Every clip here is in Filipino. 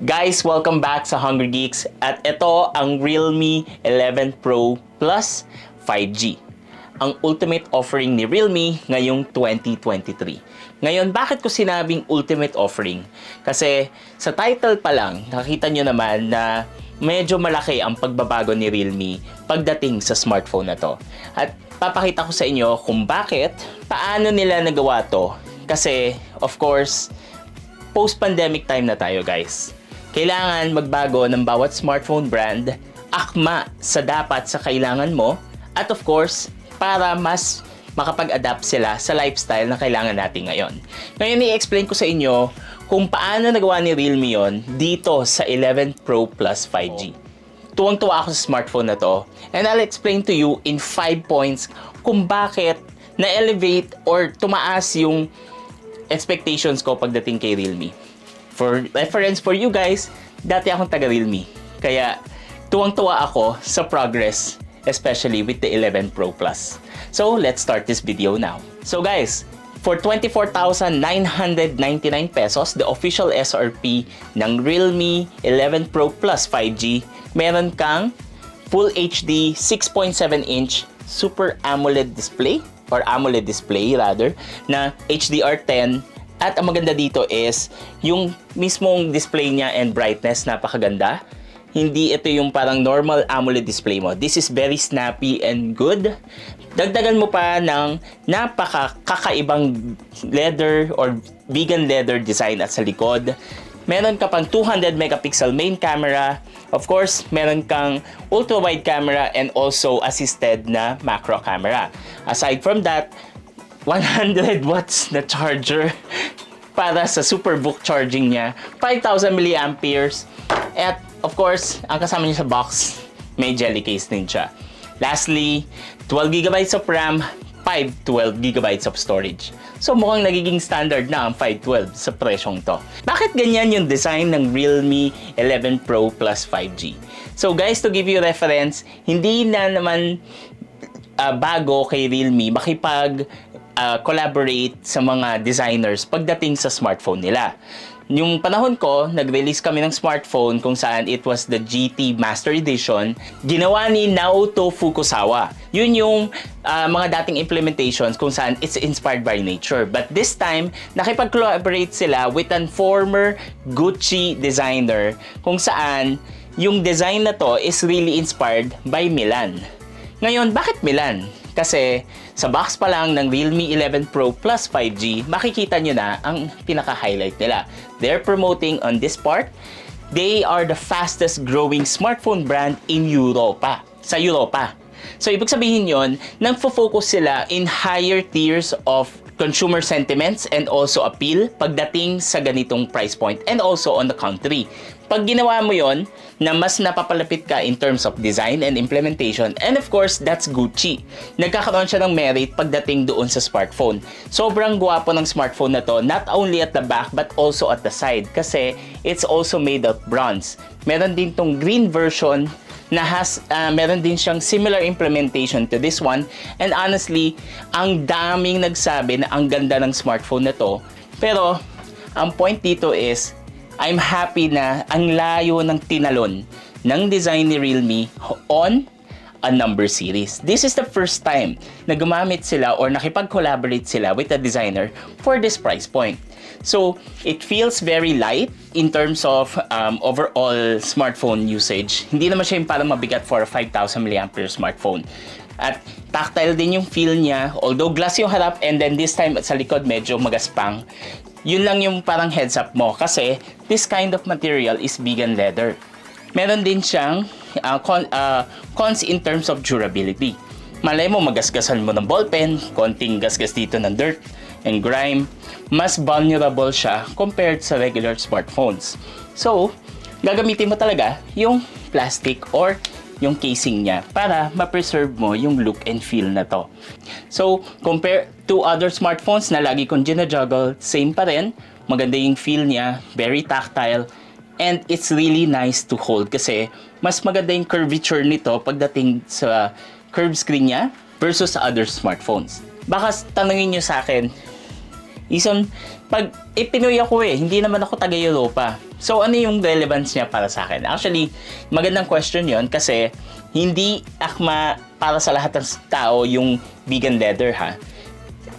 Guys, welcome back sa Hungry Geeks at ito ang Realme 11 Pro Plus 5G. Ang ultimate offering ni Realme ngayong 2023. Ngayon, bakit ko sinabing ultimate offering? Kasi sa title pa lang, nakita nyo naman na medyo malaki ang pagbabago ni Realme pagdating sa smartphone na to. At papakita ko sa inyo kung bakit, paano nila nagawa to. Kasi, of course, post-pandemic time na tayo, guys. Kailangan magbago ng bawat smartphone brand, akma sa dapat sa kailangan mo, at of course, para mas makapag-adapt sila sa lifestyle na kailangan natin ngayon. Ngayon, i-explain ko sa inyo kung paano nagawa ni Realme yon dito sa 11 Pro Plus 5G. Tuwang-tuwa ako sa smartphone na to, and I'll explain to you in 5 points kung bakit na-elevate or tumaas yung expectations ko pagdating kay Realme. For reference for you guys, dati akong taga Realme. Kaya tuwang-tuwa ako sa progress, especially with the 11 Pro Plus. So, let's start this video now. So guys, for 24,999 pesos, the official SRP ng Realme 11 Pro Plus 5G, meron kang Full HD 6.7-inch Super AMOLED display, or AMOLED display rather, na HDR10. At ang maganda dito is, yung mismong display niya and brightness, napakaganda. Hindi ito yung parang normal AMOLED display mo. This is very snappy and good. Dagdagan mo pa ng napakakaibang leather or vegan leather design at sa likod. Meron ka pang 200 megapixel main camera. Of course, meron kang ultra-wide camera and also assisted na macro camera. Aside from that, 100 watts na charger para sa Superbook charging niya, 5,000 milliamperes, at of course, ang kasama niya sa box, may jelly case din siya. Lastly, 12GB of RAM, 512GB of storage. So mukhang nagiging standard na ang 512 sa presyong to. Bakit ganyan yung design ng Realme 11 Pro Plus 5G? So guys, to give you reference, hindi na naman bago kay Realme collaborate sa mga designers pagdating sa smartphone nila. Yung panahon ko, nag-release kami ng smartphone kung saan it was the GT Master Edition, ginawa ni Naoto Fukusawa. Yun yung mga dating implementations kung saan it's inspired by nature. But this time, nakipag-collaborate sila with a former Gucci designer kung saan yung design na to is really inspired by Milan. Ngayon, bakit Milan? Kasi sa box pa lang ng Realme 11 Pro Plus 5G, makikita nyo na ang pinaka-highlight nila. They're promoting on this part, they are the fastest growing smartphone brand in Europa. Sa Europa. So, ibig sabihin yon, nagfo-focus sila in higher tiers of consumer sentiments and also appeal pagdating sa ganitong price point and also on the country. Pag ginawa mo yon, na mas napapalapit ka in terms of design and implementation, and of course, that's Gucci. Nagkakaroon siya ng merit pagdating doon sa smartphone. Sobrang gwapo ng smartphone na to, not only at the back but also at the side, kasi it's also made of bronze. Meron din tong green version na meron din siyang similar implementation to this one, and honestly, ang daming nagsabi na ang ganda ng smartphone na to. Pero, ang point dito is, I'm happy na ang layo ng tinalon ng design ni Realme on a number series. This is the first time na gumamit sila or nakipag-collaborate sila with a designer for this price point. So, it feels very light in terms of overall smartphone usage. Hindi naman siya yung parang mabigat for a 5,000 mAh smartphone. At tactile din yung feel niya, although glass yung harap, and then this time sa likod medyo magaspang. Yun lang yung parang heads up mo kasi this kind of material is vegan leather. Meron din siyang cons in terms of durability. Malay mo, magasgasan mo ng ballpen, konting gasgas dito ng dirt and grime, mas vulnerable siya compared sa regular smartphones. So, gagamitin mo talaga yung plastic or yung casing niya para ma-preserve mo yung look and feel na to. So, compare to other smartphones na lagi kong ginajuggle, same pa rin. Maganda yung feel niya, very tactile, and it's really nice to hold kasi mas maganda yung curvature nito pagdating sa curved screen niya versus sa other smartphones. Baka tanungin nyo sa akin, Ison, pag Pinoy ako hindi naman ako taga-Europa. So ano yung relevance niya para sa akin? Actually, magandang question yon kasi hindi akma para sa lahat ng tao yung vegan leather ha.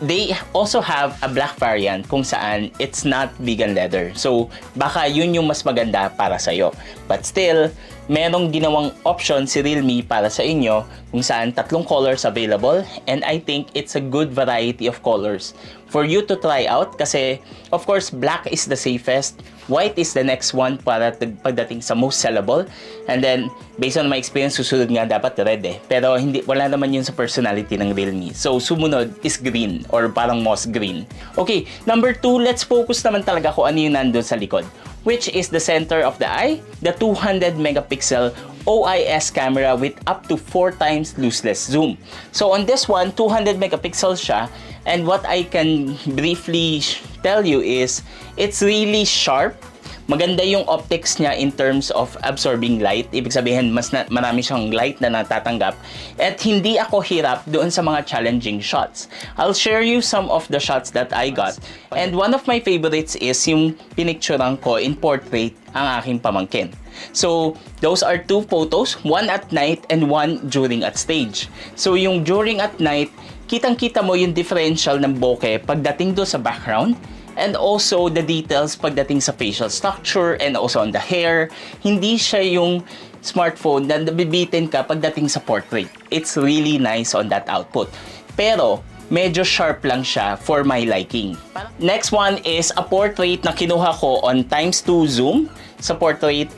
They also have a black variant kung saan it's not vegan leather. So baka yun yung mas maganda para sa'yo. But still, merong ginawang option si Realme para sa inyo kung saan 3 colors available, and I think it's a good variety of colors for you to try out kasi of course black is the safest, white is the next one para pagdating sa most sellable, and then based on my experience susunod nga dapat red pero wala naman yun sa personality ng Realme. So sumunod is green or parang moss green. Okay, number 2, let's focus naman talaga kung ano yung nandun sa likod, which is the center of the eye, the 200 megapixel OIS camera with up to 4 times lossless zoom. So on this one, 200 megapixels siya, and what I can briefly tell you is it's really sharp. Maganda yung optics niya in terms of absorbing light. Ibig sabihin, marami siyang light na natatanggap. At hindi ako hirap doon sa mga challenging shots. I'll share you some of the shots that I got. And one of my favorites is yung pinicturean ko in portrait ang aking pamangkin. So, those are 2 photos, one at night and one during at stage. So, yung during at night, kitang-kita mo yung differential ng bokeh pagdating doon sa background, and also the details pagdating sa facial structure and also on the hair. Hindi siya yung smartphone na nabibitin ka pagdating sa portrait. It's really nice on that output. Pero, medyo sharp lang siya for my liking. Next one is a portrait na kinuha ko on ×2 zoom sa portrait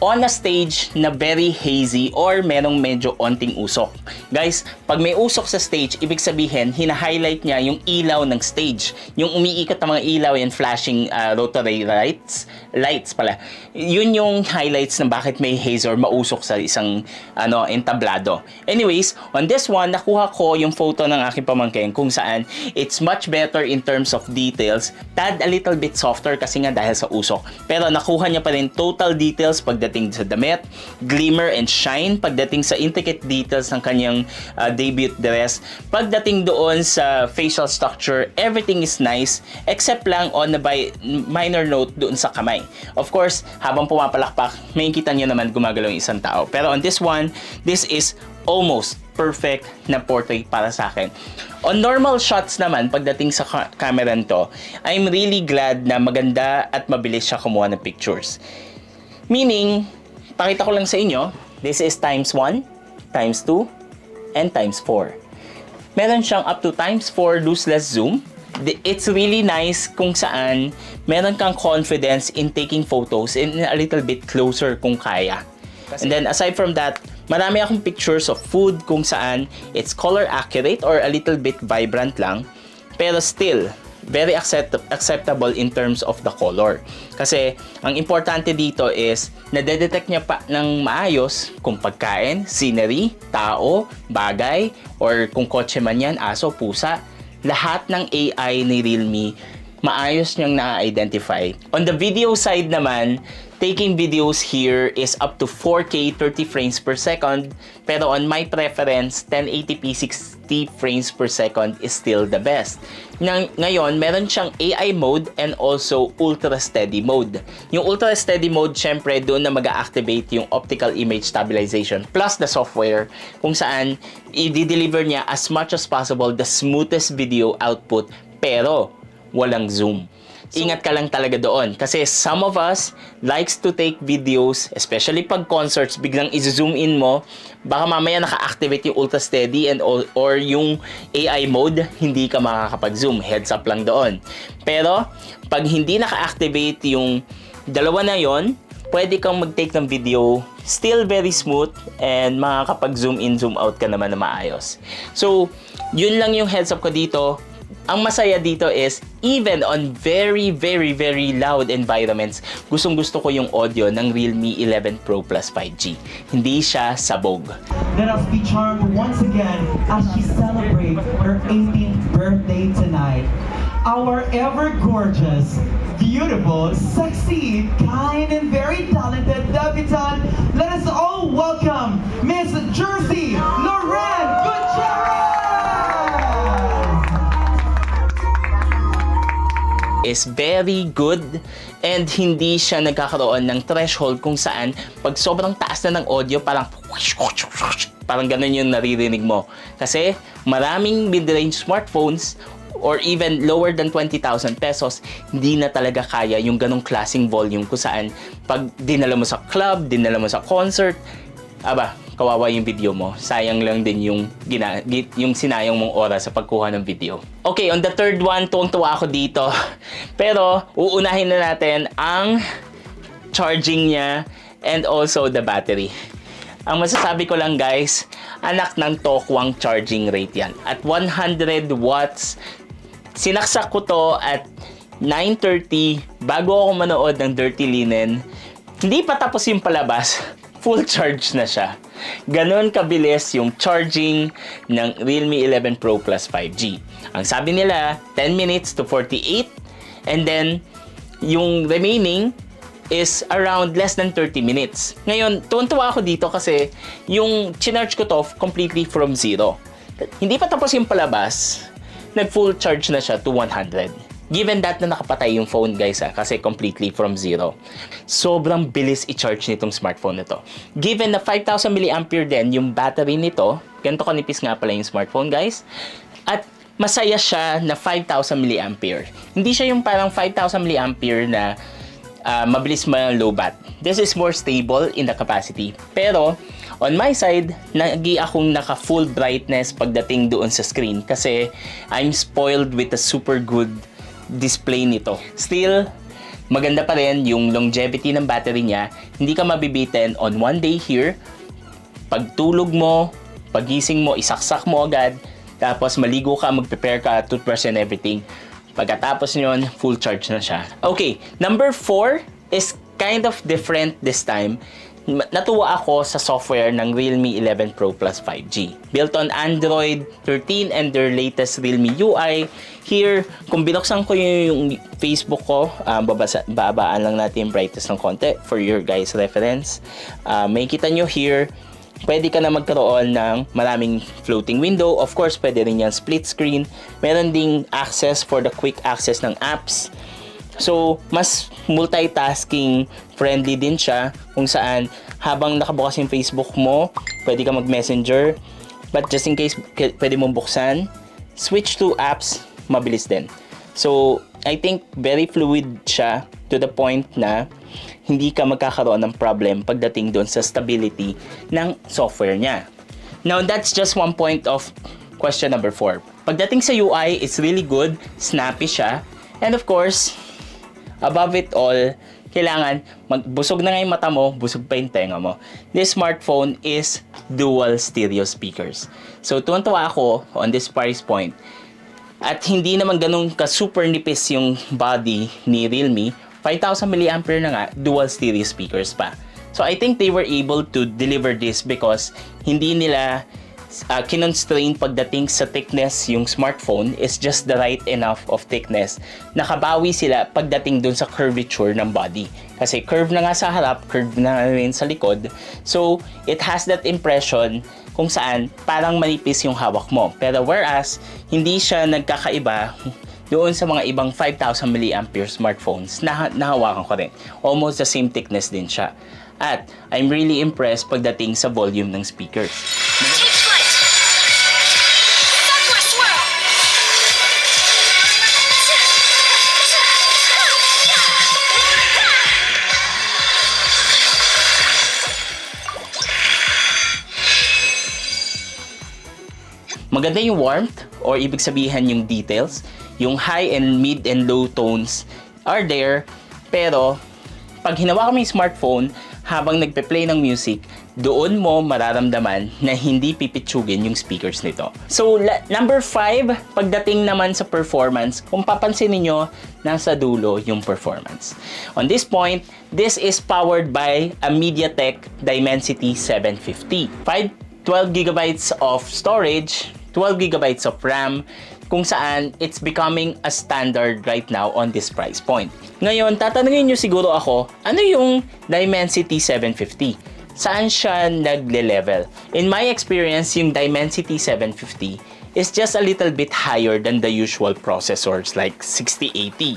on a stage na very hazy or merong medyo onting usok. Guys, pag may usok sa stage, ibig sabihin, hina-highlight niya yung ilaw ng stage. Yung umiikot na mga ilaw and flashing rotary lights pala. Yun yung highlights ng bakit may haze or mausok sa isang entablado. Anyways, on this one, nakuha ko yung photo ng aking pamangkin kung saan it's much better in terms of details. Tad a little bit softer kasi nga dahil sa usok. Pero nakuha niya pa rin total details pagdating sa damit, glimmer and shine pagdating sa intricate details ng kanyang debut dress. Pagdating doon sa facial structure, everything is nice except lang on a minor note doon sa kamay. Of course, habang pumapalakpak, makikita niyo naman gumagalaw yung isang tao. Pero on this one, this is almost perfect na portrait para sa akin. On normal shots naman, pagdating sa camera nito, I'm really glad na maganda at mabilis siya kumuha ng pictures. Meaning, pakita ko lang sa inyo, this is ×1, ×2, and ×4. Meron siyang up to ×4 lossless zoom. It's really nice kung saan meron kang confidence in taking photos in a little bit closer kung kaya. And then aside from that, marami akong pictures of food kung saan it's color accurate or a little bit vibrant lang, pero still very acceptable in terms of the color. Kasi ang importante dito is nadedetect niya pa ng maayos kung pagkain, scenery, tao, bagay, or kung kotse man yan, aso, pusa. Lahat ng AI ni Realme maayos niyang na-identify. On the video side naman, taking videos here is up to 4K 30 frames per second, pero on my preference, 1080p 60 frames per second is still the best. Ngayon, meron siyang AI mode and also ultra steady mode. Yung ultra steady mode, syempre doon na mag-activate yung optical image stabilization plus the software kung saan i-deliver niya as much as possible the smoothest video output pero walang zoom. Ingat ka lang talaga doon kasi some of us likes to take videos, especially pag concerts, biglang i-zoom in mo, baka mamaya naka-activate yung ultra steady and or yung AI mode, hindi ka makakapag-zoom. Heads up lang doon. Pero pag hindi naka-activate yung dalawa na yon, pwede kang mag-take ng video, still very smooth, and makakapag-zoom in, zoom out ka naman na maayos. So, yun lang yung heads up ko dito. Ang masaya dito is, even on very loud environments, gustong-gusto ko yung audio ng Realme 11 Pro Plus 5G. Hindi siya sabog. Let us be charmed once again as she celebrates her 18th birthday tonight. Our ever-gorgeous, beautiful, sexy, kind, and very talented debutante. Let us all welcome Miss Jersey Loren Gutierrez! is very good and hindi siya nagkakaroon ng threshold kung saan pag sobrang taas na ng audio parang ganun yung naririnig mo. Kasi maraming mid-range smartphones or even lower than 20,000 pesos, hindi na talaga kaya yung ganong klaseng volume kung saan pag dinala mo sa club, dinala mo sa concert, kawawa yung video mo. Sayang lang din yung sinayang mong oras sa pagkuha ng video. Okay, on the third one, tuwang-tuwa ako dito. Pero, uunahin na natin ang charging niya and also the battery. Ang masasabi ko lang guys, anak ng tokwang charging rate yan. At 100 watts, sinaksak ko to at 9:30 bago ako manood ng Dirty Linen. Hindi pa tapos yung palabas, full charge na siya. Ganon kabilis yung charging ng Realme 11 Pro Plus 5G. Ang sabi nila, 10 minutes to 48. And then, yung remaining is around less than 30 minutes. Ngayon, tuwan-tuwa ako dito kasi yung chinarge ko to completely from zero. Hindi pa tapos yung palabas, nag-full charge na siya to 100. Given that na nakapatay yung phone guys kasi completely from zero. Sobrang bilis i-charge nitong smartphone nito. Given na 5,000 mAh din yung battery nito, ganito kanipis nga pala yung smartphone guys. At masaya siya na 5,000 mAh. Hindi siya yung parang 5,000 mAh na mabilis ma-low bat. This is more stable in the capacity. Pero, on my side, nagi akong naka full brightness pagdating doon sa screen kasi I'm spoiled with a super good display nito. Still, maganda pa rin yung longevity ng battery niya. Hindi ka mabibitin on one day here. Pagtulog mo, pagising mo, isaksak mo agad. Tapos maligo ka, mag-prepare ka, toothbrush and everything. Pagkatapos nyon, full charge na siya. Okay, number 4 is kind of different this time. Natuwa ako sa software ng Realme 11 Pro Plus 5G. Built on Android 13 and their latest Realme UI. Here, kung binuksan ko yung Facebook ko, babaan lang natin yung brightness ng konti for your guys reference. May kita nyo here, pwede ka na magkaroon ng maraming floating window. Of course, pwede rin yan split screen. Meron ding access for the quick access ng apps. So, mas multitasking friendly din siya kung saan habang nakabukas yung Facebook mo, pwede ka mag-messenger. But just in case pwede mong buksan, switch to apps, mabilis din. So, I think very fluid siya to the point na hindi ka magkakaroon ng problem pagdating doon sa stability ng software niya. Now, that's just one point of question number 4. Pagdating sa UI, it's really good, snappy siya, and of course, above it all, kailangan busog na nga yung mata mo, busog pa yung tenga mo. This smartphone is dual stereo speakers. So, tuwan-tuwa ako on this price point. At hindi naman ganun ka-super nipis yung body ni Realme. 5,000 mAh na nga, dual stereo speakers pa. So, I think they were able to deliver this because hindi nila kinonstrain pagdating sa thickness. Yung smartphone is just the right enough of thickness. Nakabawi sila pagdating dun sa curvature ng body. Kasi curve na nga sa harap, curve na rin sa likod. So, it has that impression kung saan parang manipis yung hawak mo. Pero whereas, hindi siya nagkakaiba doon sa mga ibang 5,000 mAh smartphones na nahawakan ko rin. Almost the same thickness din siya. At I'm really impressed pagdating sa volume ng speakers. Maganda yung warmth or ibig sabihin yung details. Yung high and mid and low tones are there. Pero pag hinawakan mo yung smartphone habang nagpe-play ng music, doon mo mararamdaman na hindi pipitsugin yung speakers nito. So number 5, pagdating naman sa performance, kung papansin niyo nasa dulo yung performance. On this point, this is powered by a MediaTek Dimensity 750. 12GB of storage, 12GB of RAM, kung saan it's becoming a standard right now on this price point. Ngayon, tatanungin nyo siguro ako, ano yung Dimensity 750? Saan siya nagle-level? In my experience, yung Dimensity 750 is just a little bit higher than the usual processors like 6080.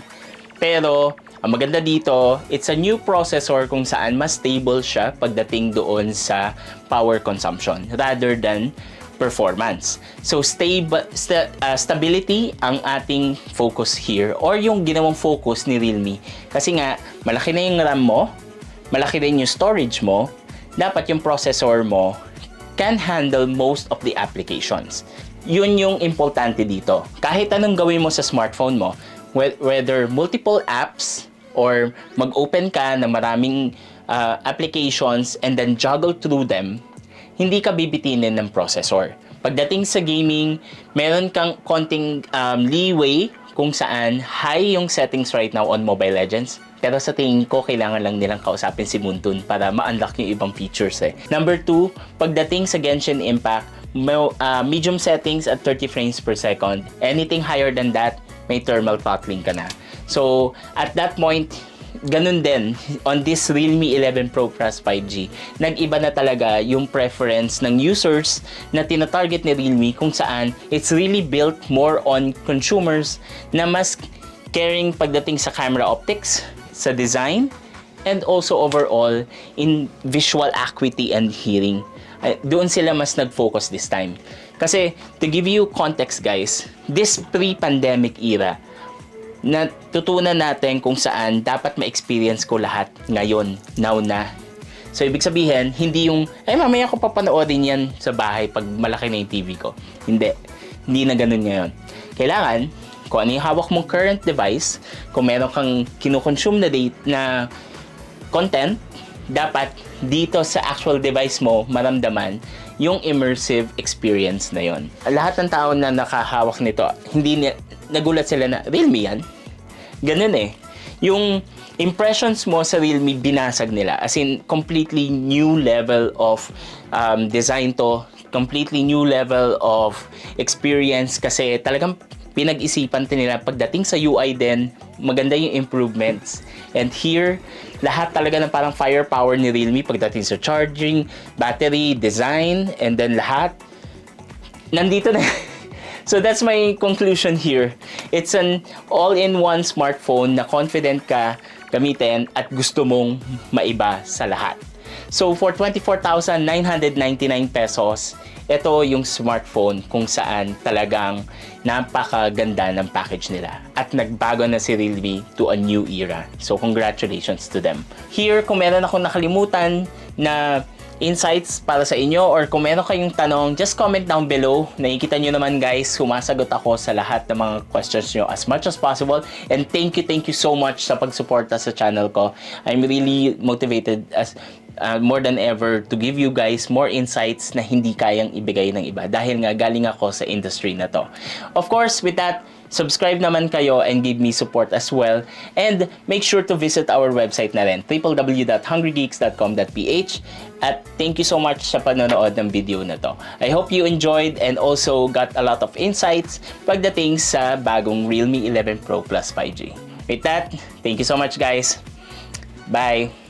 Pero ang maganda dito, it's a new processor kung saan mas stable siya pagdating doon sa power consumption rather than performance. So stability ang ating focus here, or yung ginawang focus ni Realme. Kasi nga, malaki na yung RAM mo, malaki din yung storage mo, dapat yung processor mo can handle most of the applications. Yun yung importante dito. Kahit anong gawin mo sa smartphone mo, whether multiple apps or mag-open ka ng maraming applications and then juggle through them, hindi ka bibitinin ng processor. Pagdating sa gaming, meron kang konting leeway kung saan high yung settings right now on Mobile Legends. Pero sa tingin ko, kailangan lang nilang kausapin si Muntun para ma-unlock yung ibang features eh. Number 2, pagdating sa Genshin Impact, medium settings at 30 frames per second. Anything higher than that, may thermal throttling ka na. So, at that point, ganun din on this Realme 11 Pro Plus 5G. Nag-iba na talaga yung preference ng users na tinatarget ni Realme, kung saan it's really built more on consumers na mas caring pagdating sa camera optics, sa design, and also overall in visual acuity and hearing. Doon sila mas nag-focus this time. Kasi to give you context guys, this pre-pandemic era, natutunan natin kung saan dapat ma-experience ko lahat ngayon, now na. So, ibig sabihin, hindi yung, mamaya ko papanoorin yan sa bahay pag malaki na yung TV ko. Hindi na ganun ngayon. Kailangan, kung ano yung hawak mong current device, kung meron kang kinukonsume na content, dapat dito sa actual device mo maramdaman yung immersive experience na yon. Lahat ng tao na nakahawak nito, nagulat sila na, Realme yan? Ganun eh. Yung impressions mo sa Realme, binasag nila. As in, completely new level of design to. Completely new level of experience kasi talagang pinag-isipan nila pagdating sa UI din, maganda yung improvements. And here, lahat talaga ng parang firepower ni Realme pagdating sa charging, battery, design, and then lahat, nandito na. So that's my conclusion here. It's an all-in-one smartphone na confident ka gamitin at gusto mong maiba sa lahat. So for 24,999 pesos, ito yung smartphone kung saan talagang napakaganda ng package nila. At nagbago na si Realme to a new era. So congratulations to them. Here, kung meron akong nakalimutan na insights para sa inyo or kung meron kayong tanong, just comment down below. Nakikita nyo naman guys, sumasagot ako sa lahat ng mga questions nyo as much as possible. And thank you so much sa pagsuporta sa channel ko. I'm really motivated as more than ever to give you guys more insights na hindi kayang ibigay ng iba dahil nga galing ako sa industry na to. Of course, with that, subscribe naman kayo and give me support as well. And make sure to visit our website na rin, www.hungrygeeks.com.ph. At thank you so much sa panonood ng video na to. I hope you enjoyed and also got a lot of insights pagdating sa bagong Realme 11 Pro Plus 5G. With that, thank you so much guys. Bye!